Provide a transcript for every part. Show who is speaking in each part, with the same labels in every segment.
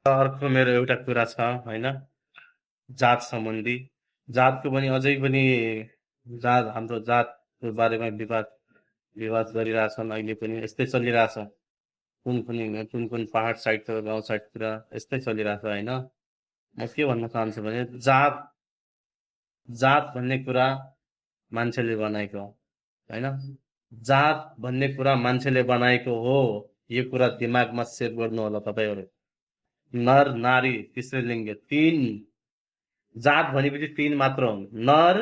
Speaker 1: अर्को मेरो एउटा कुरा छ होइन, जात सम्बन्धी। जातको पनि अझै पनि जात, हाम्रो जातको बारेमा विवाद विवाद गरिरहेछन्। अहिले पनि यस्तै चलिरहेछ। कुन कुन पहाड साइडतिर, गाउँ साइडतिर यस्तै चलिरहेछ होइन। म के भन्न चाहन्छु भने जात जात भन्ने कुरा मान्छेले बनाएको हो होइन। जात भन्ने कुरा मान्छेले बनाएको हो, यो कुरा दिमागमा सेट गर्नु होला तपाईँहरू। नर नारी तेस्रो लिङ्ग तीन, जात भनेपछि तीन मात्र हुन्। नर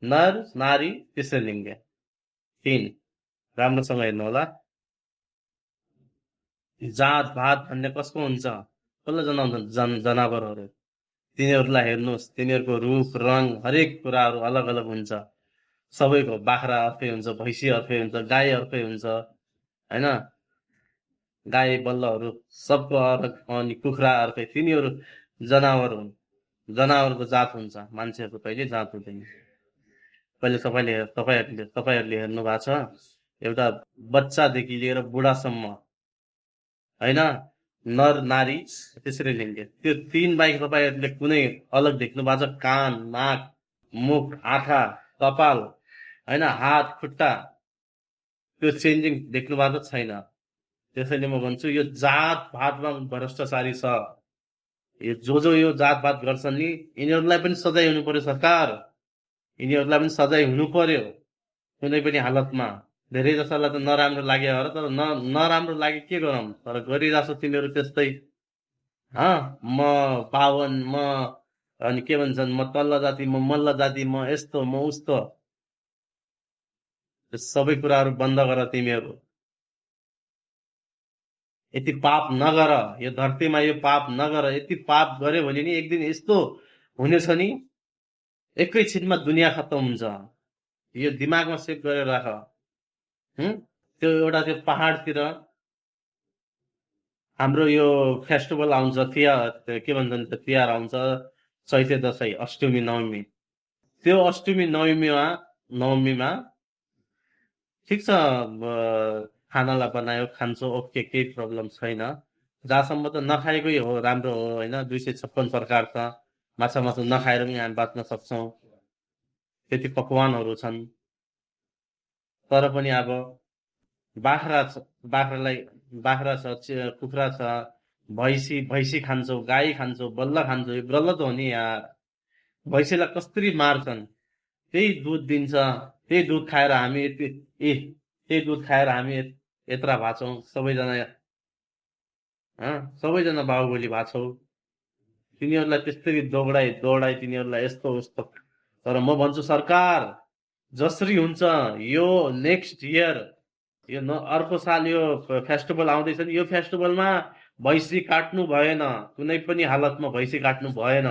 Speaker 1: नर नारी तेस्रो लिङ्ग तीन। राम्रोसँग हेर्नु होला। जात भात भन्ने कसको हुन्छ? कसले जनाउँछन्? जनावरहरू। तिनीहरूलाई हेर्नुहोस्, तिनीहरूको रूप रङ हरेक कुराहरू अलग अलग हुन्छ। सबैको बाख्रा अर्कै हुन्छ, भैँसी अर्कै हुन्छ, गाई अर्कै हुन्छ होइन। गाई बल्लहरू सबको अलग, अनि कुखुरा अर्कै। तिनीहरू जनावर हुन्। जनावरको जात हुन्छ, मान्छेहरूको कहिले जात हुँदैन। कहिले तपाईँहरूले हेर्नु भएको छ एउटा बच्चादेखि लिएर बुढासम्म होइन, नर नारी तेस्रै लिङ्ग, त्यो तीन बाहेक तपाईँहरूले कुनै अलग देख्नु भएको छ? कान, नाक, मुख, आँखा, कपाल होइन, हात खुट्टा, त्यो चेन्जिङ देख्नु भएको छैन। त्यसैले म भन्छु यो जात भातमा भ्रष्टाचारी छ। जो यो जात भात गर्छन् नि, यिनीहरूलाई पनि सजाय हुनु पर्यो। सरकार, यिनीहरूलाई पनि सजाय हुनु पर्यो कुनै पनि हालतमा। धेरै जसोलाई त नराम्रो लाग्यो होला, तर नराम्रो लागे के गरौँ, तर गरिरहेछ तिनीहरू त्यस्तै। म पावन, म अनि के भन्छन्, म तल्लो जाति, म मल्ल जाति, म यस्तो म उस्तो। त्यो सबै कुराहरू बन्द गर तिमीहरू। यति पाप नगर, यो धरतीमा यो पाप नगर। यति पाप गर्यो भने नि एक दिन यस्तो हुनेछ नि, एकैछिनमा दुनियाँ खत्तम हुन्छ। यो दिमागमा सेभ गरेर राख। त्यो एउटा त्यो पहाडतिर हाम्रो यो फेस्टिभल आउँछ, तिहार के भन्छन्, त्यो तिहार आउँछ, चैते दसैँ, अष्टमी नवमी। त्यो अष्टमी नवमीमा ठिक छ, खानालाई बनायो, खान्छौ, ओके, केही प्रब्लम छैन। जहाँसम्म त नखाएकै हो राम्रो हो होइन। 256 प्रकार छ, माछा मासु नखाएर पनि हामी बाँच्न सक्छौँ, त्यति पकवानहरू छन्। तर पनि अब बाख्रा छ, बाख्रा छ, कुखुरा छ, भैँसी खान्छौ, गाई खान्छौ, बल्ल खान्छौ, यो गलत हो नि यार। भैँसीलाई कसरी मार्छन्, त्यही दुध दिन्छ, त्यही दुध खाएर हामी त्यही दुध खाएर हामी यत्रा भाछौँ सबैजना। सबैजना बाहुबली भाछौँ। तिनीहरूलाई त्यसरी दौडाई तिनीहरूलाई यस्तो उस्तो। तर म भन्छु सरकार, जसरी हुन्छ यो नेक्स्ट इयर, यो अर्को साल यो फेस्टिभल आउँदैछ नि, यो फेस्टिभलमा भैँसी काट्नु भएन, कुनै पनि हालतमा भैँसी काट्नु भएन।